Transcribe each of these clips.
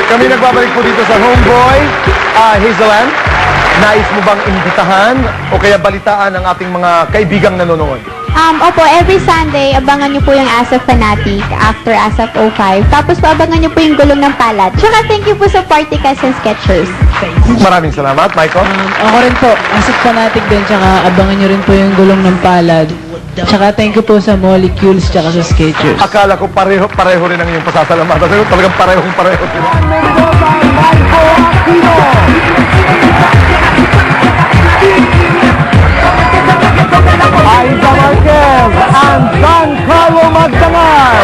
Kami nagbabalik po dito sa Homeboy. Hazelan, nais mo bang imbitahan o kaya balitaan ang ating mga kaibigang nanonood? Opo, every Sunday, abangan niyo po yung Asap Fanatic after Asap 05. Tapos po, abangan niyo po yung Gulong ng Palad. Tsaka thank you po sa Party Cats and Sketchers. Maraming salamat, Michael. Ako rin po, Asap Fanatic din, tsaka abangan nyo rin po yung Gulong ng Palad. Tsaka thank you po sa Molecules, tsaka sa Skechers. Akala ko pareho rin ang iyong pasasalamatan. Pero talagang pareho. Aiza Marquez and Giancarlo Magdangal.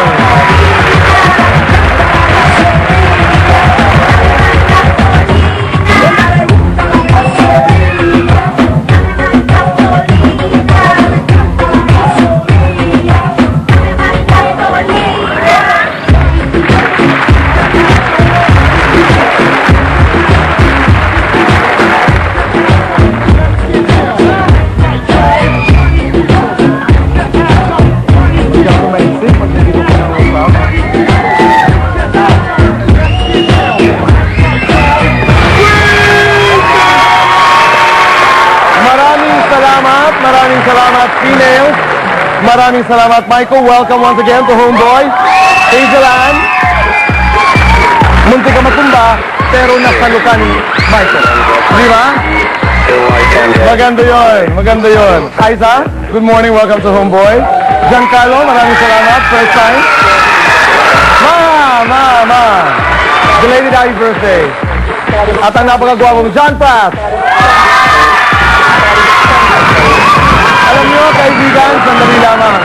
Maraming salamat, females. Maraming salamat, Michael. Welcome once again to Homeboy. Hazelan, munti ka matumba, pero nasalo ka ni Michael. Di ba? Maganda yun. Aiza, good morning. Welcome to Homeboy. Giancarlo, maraming salamat. First time. Ma. Belated happy birthday. At ang napakagwapo mo, John Pratt. Alam nyo, kaibigan, sandali lamang.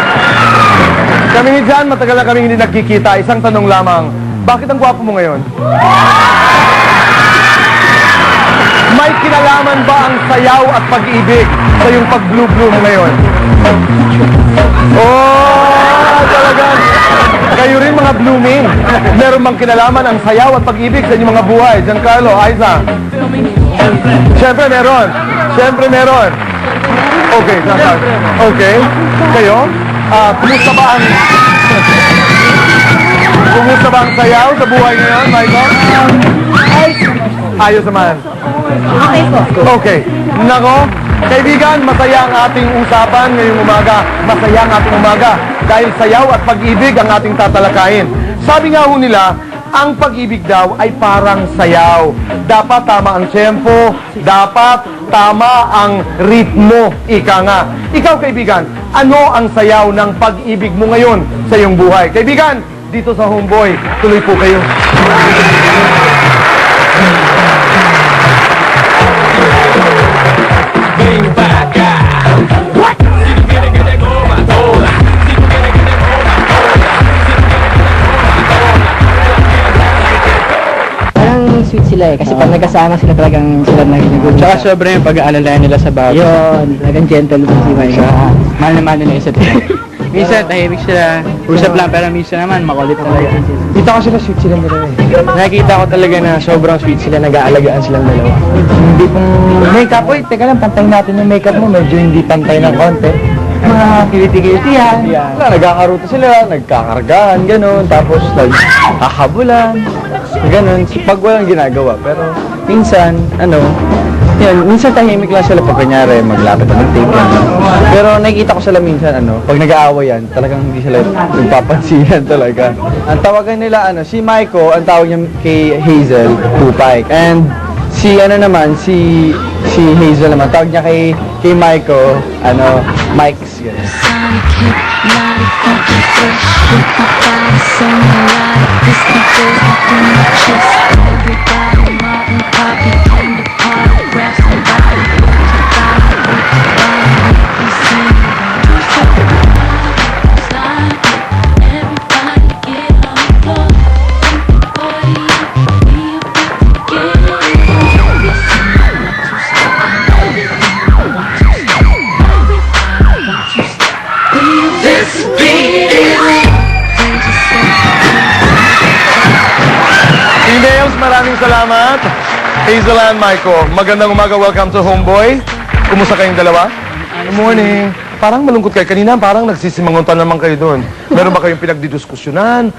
Kami ni John, matagal na kami hindi nagkikita. Isang tanong lamang, bakit ang gwapo mo ngayon? May kinalaman ba ang sayaw at pag-ibig sa yung pag-blue-blue mo ngayon? Oh, talagang. Kayo rin mga blooming. Meron bang kinalaman ang sayaw at pag-ibig sa inyong mga buhay? Giancarlo, Aiza. Siyempre meron. Okay, okay. Kayo? Kumusta ba ang sayaw sa buhay ngayon, Michael? Ayos naman. Okay po. Okay. Nako, kaibigan, masaya ang ating usapan ngayong umaga. Masaya ang ating umaga dahil sayaw at pag-ibig ang ating tatalakayin. Sabi nga ho nila, ang pag-ibig daw ay parang sayaw. Dapat tama ang tempo, dapat tama ang ritmo, ika nga. Ikaw, kaibigan, ano ang sayaw ng pag-ibig mo ngayon sa iyong buhay? Kaibigan, dito sa Homeboy, tuloy po kayo. Sweet sila eh, kasi pag nagkasama sila talagang sila nagigulo. Tsaka sobrang yung pag-aalala nila sa bawat. Yun, talagang gentleman si Mike. Mahal na mahal nila isa't isa. Minsan tahimik sila, usap lang, pero minsan naman makulit talaga. Kita ko sila, sweet silang dalawa eh. Nakikita ko talaga na sobrang sweet sila, nag-aalagaan silang dalawa. Hindi pong makeup. Uy, teka lang, pantay natin yung makeup mo. Medyo hindi pantay ng konti. Mga kiliti-kilitihan. Wala, nagkakaruto sila, nagkakargaan, gano'n. Tapos nagkakabulan. Gano'n. Pag walang ginagawa. Pero minsan, minsan tahimik lang sila pag kanyari, maglapit ng tape lang. Pero nakikita ko sila minsan, pag nag-aaway yan, talagang hindi sila nagpapansinan talaga. Ang tawagan nila, si Maiko, ang tawag niya kay Hazel, Tupike. And si Hazel naman, tawag niya kay Maiko, Mike's. Maraming salamat. Hazelan, Michael. Magandang umaga. Welcome to Homeboy. Kumusta kayong dalawa? Good morning. Parang malungkot kayo. Kanina parang nagsisimanguntan naman kayo doon. Meron ba kayong pinagdidiskusyonan?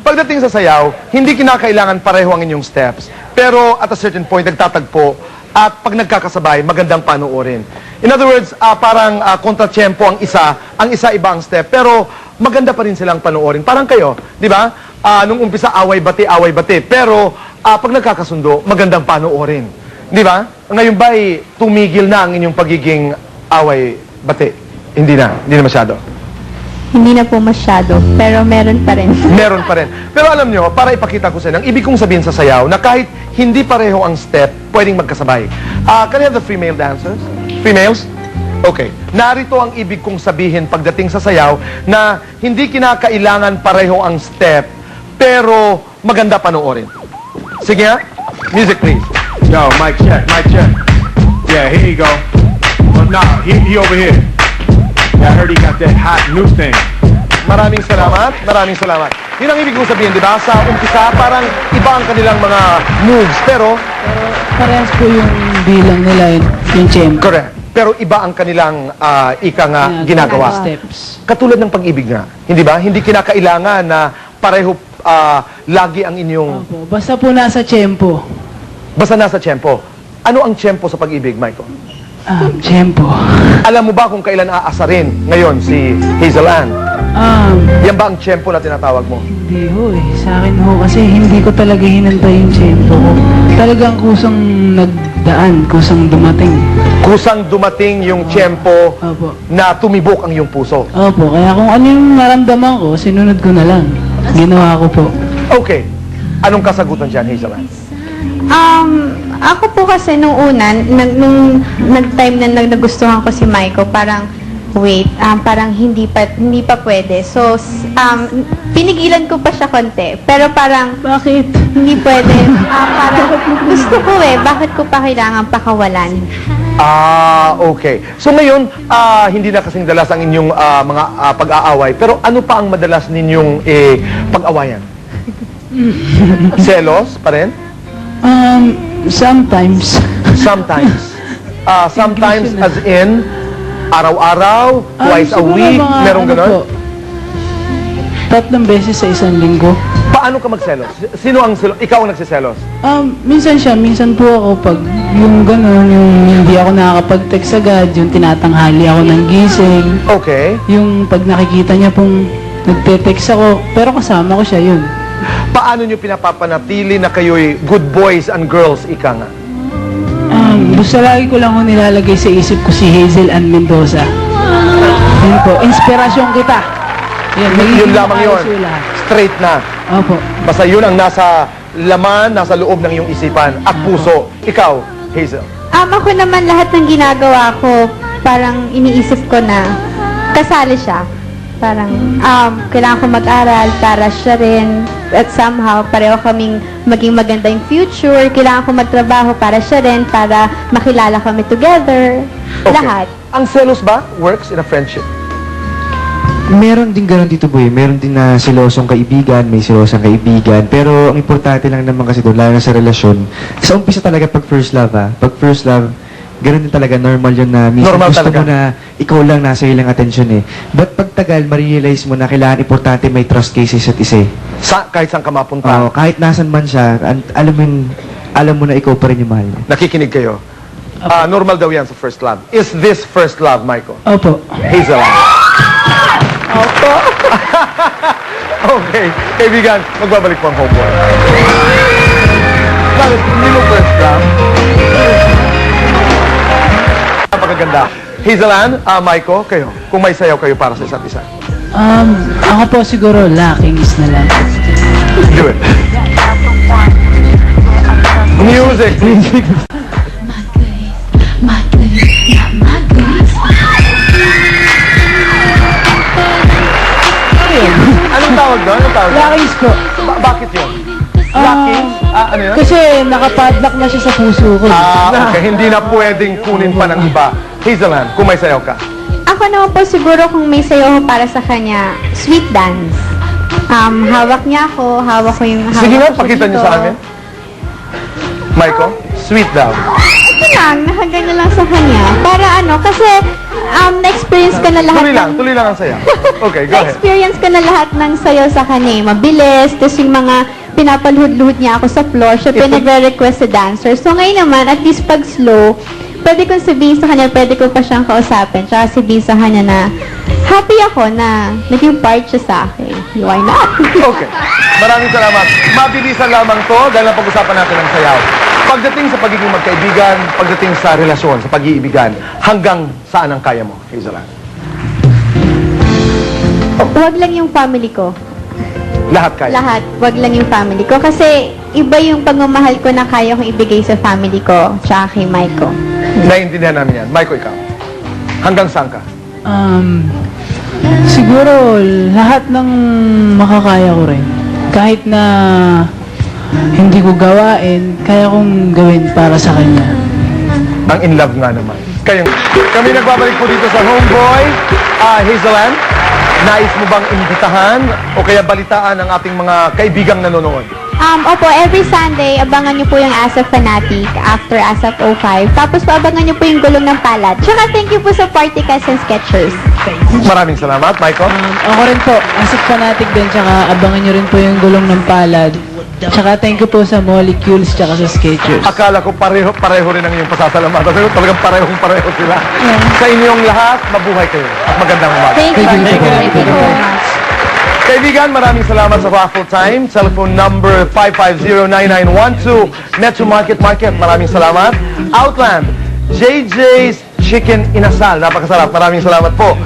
Pagdating sa sayaw, hindi kinakailangan pareho ang inyong steps. Pero at a certain point, nagtatagpo. At pag nagkakasabay, magandang panoorin. In other words, parang kontra-tiyempo ang isa iba ang step. Pero maganda pa rin silang panoorin. Parang kayo, di ba? Nung umpisa, away-bati. Pero pag nagkakasundo, magandang panoorin. Di ba? Ngayon ba tumigil na ang inyong pagiging away-bati? Hindi na masyado. Hindi na po masyado, pero meron pa rin. Meron pa rin. Pero alam nyo, para ipakita ko sa inyo, ang ibig kong sabihin sa sayaw, na kahit hindi pareho ang step, pwedeng magkasabay. Can I have the female dancers? Females? Okay. Narito ang ibig kong sabihin pagdating sa sayaw, na hindi kinakailangan pareho ang step, pero maganda panoorin. Sige nga. Music please. Yo, mic check. Yeah, here you go. Oh, nah, he over here. Yeah, I heard he got that hot new thing. Maraming salamat. Yun ang ibig kong sabihin, di ba? Sa umpisa, parang iba ang kanilang mga moves, pero Parehas po yung bilang nila, yung tempo. correct. Pero iba ang kanilang ginagawa. Steps. Katulad ng pag-ibig nga, hindi ba? Hindi kinakailangan na pareho lagi ang inyong Opo, basta po nasa tempo. basta nasa tiyempo. Ano ang tiyempo sa pag-ibig, Michael? Tempo. Alam mo ba kung kailan aasarin ngayon si Hazel Ann? Yan ba ang tiyempo na tinatawag mo? Hindi ho eh. Sa akin ho, kasi hindi ko talaga hinantay yung tempo ko. Talagang kusang nagdaan, kusang dumating. Kusang dumating yung tiyempo Opo. na tumibok ang iyong puso. Opo, kaya kung ano yung naramdaman ko, sinunod ko na lang. Ginawa ko po. Okay. Anong kasagutan dyan, Hazel Ann? Ako po kasi nung una, nung nag-time na nagustuhan ko si Maiko, parang, parang hindi pa pwede. So, pinigilan ko pa siya konti. Pero parang, Bakit? hindi pwede. Parang, gusto ko bakit ko pa kailangan pakawalan? Okay. So ngayon, hindi na kasing dalas ang inyong mga pag-aaway. Pero ano pa ang madalas ninyong pag-awayan? Selos pa rin? Sometimes. Sometimes. Sometimes as in, araw-araw, twice a Siguro week, mga merong ano ganon? po, 3 beses sa isang linggo. Paano ka magselos? Sino ang selos? Ikaw ang nagsiselos? Minsan siya, minsan po ako pag yung gano'n, yung hindi ako nakakapag-text agad, yung tinatanghali ako ng gising, Okay. yung pag nakikita niya pong nagte-text ako, pero kasama ko siya yun. Paano nyo pinapapanatili na kayo'y good boys and girls, ika nga? Basta lagi ko lang nilalagay sa isip ko si Hazel Ann Mendoza. Yun po, inspirasyon kita. Yan, Yun lamang yun. ayos yung lahat. Straight na. Opo. Basta yun ang nasa laman, nasa loob ng iyong isipan at puso. Ikaw, Hazel. Ako naman lahat ng ginagawa ko, parang iniisip ko na kasali siya. Parang, kailangan ko mag-aral para siya rin. At somehow, pareho kaming maging maganda yung future. Kailangan ko magtrabaho para siya rin, para makilala kami together. Okay. Lahat. Ang selos ba works in a friendship? Meron din ganun dito, boy. Meron din na silosong kaibigan, may silosong kaibigan. Pero ang importante lang naman kasi doon, lalo na sa relasyon, sa umpisa talaga pag first love, pag first love, ganun din talaga, normal yun na minsan Normal gusto talaga. mo na ikaw lang nasa ilang atensyon eh. But pag tagal, ma-realize mo na kailangan importante may trust kayo sa isa't isa eh. Kahit saan ka mapunta, Oo, kahit nasan man siya, alam mo na ikaw pa rin yung mahal niya. nakikinig kayo. Normal daw yan sa first love. Is this first love, Michael? Opo. Hazel. Opo. Okay. Kaibigan, magbabalik po ang homework. Bakit? Hindi mo first love? Napakaganda. Hazel Ann, Michael, kayo. Kung may sayaw kayo para sa isa't isa. Ako po siguro, lakings na lang. Do it. Music. Music. Anong tawag doon? Anong tawag doon? Lakings po. Bakit yun? Lakings? Ano yun? Kasi nakapadlock na siya sa puso ko. Okay. Hindi na pwedeng kunin pa ng iba. Hazel Ann, kung may sayaw ka. Ako naman po siguro kung may sayo ko para sa kanya, sweet dance. Hawak niya ako, hawak ko yung hawak Sige nga, ko pakita niyo dito. sa amin. Michael, sweet daw. okay lang, nakaganyan lang sa kanya. Para ano, kasi na-experience ko na lahat Tuloy lang ang saya. Okay, go ahead. na-experience ko na lahat ng sayo sa kanya. Mabilis, tapos yung mga pinapaluhod-luhod niya ako sa floor, siya pinagre-request sa dancer. So ngayon naman, at least pag slow, pwede kong sabihin sa kanya, pwede ko pa siyang kausapin, tsaka sabihin sa kanya na happy ako na naging part siya sa akin. Why not? Okay. Maraming salamat. Mabilisan lamang to dahil ang pag-usapan natin ng sayaw. Pagdating sa pagiging magkaibigan, pagdating sa relasyon, sa pag-iibigan, hanggang saan ang kaya mo, Hazel Ann? Huwag lang yung family ko. Lahat kaya? Lahat. Huwag lang yung family ko. Kasi iba yung pagmamahal ko na kaya kong ibigay sa family ko, tsaka kay Mike ko. Naiintindihan namin yan. Michael, ikaw. Hanggang saan ka? Siguro lahat ng makakaya ko rin. Kahit na hindi ko gawain, kaya kong gawin para sa kanya. Ang in love nga naman. Kami nagbabalik po dito sa Homeboy. Hazel Ann, nais mo bang imbitahan o kaya balitaan ang ating mga kaibigang nanonood? Opo, every Sunday, abangan niyo po yung Asap Fanatic after Asap 05. Tapos po, abangan niyo po yung Gulong ng Palad. Tsaka thank you po sa Party Cast and Sketchers. Maraming salamat, Michael. Ako rin po, asik fanatic din, tsaka abangan nyo rin po yung Gulong ng Palad. Tsaka thank you po sa Molecules, tsaka sa Skechers. Akala ko pareho rin ang iyong pasasalamatan. Pero talagang pareho sila. Sa inyong lahat, mabuhay kayo at magandang umaga. Thank you. Thank you very much. Kaibigan, maraming salamat sa raffle time. Cellphone number 550-9912. Metro Market. Maraming salamat. Outland, JJ's Chicken Inasal. Napakasarap. Maraming salamat po.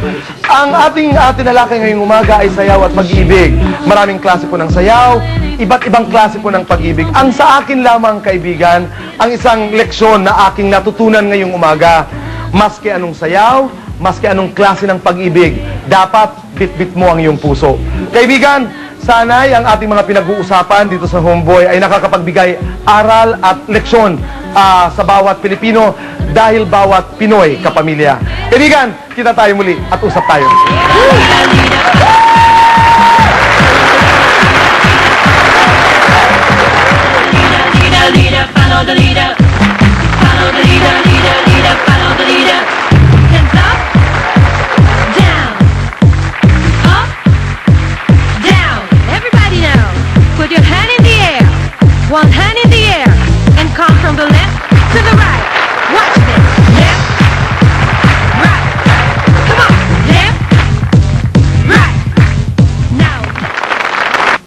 Ang ating tinalakay ngayong umaga ay sayaw at pag-ibig. Maraming klase po ng sayaw, iba't ibang klase po ng pag-ibig. Ang sa akin lamang, kaibigan, ang isang leksyon na aking natutunan ngayong umaga, maski anong sayaw, maski anong klase ng pag-ibig, dapat bit-bit mo ang iyong puso. Kaibigan, sana'y ang ating mga pinag-uusapan dito sa Homeboy ay nakakapagbigay aral at leksyon sa bawat Pilipino dahil bawat Pinoy kapamilya. Kaibigan, kita tayo muli at usap tayo.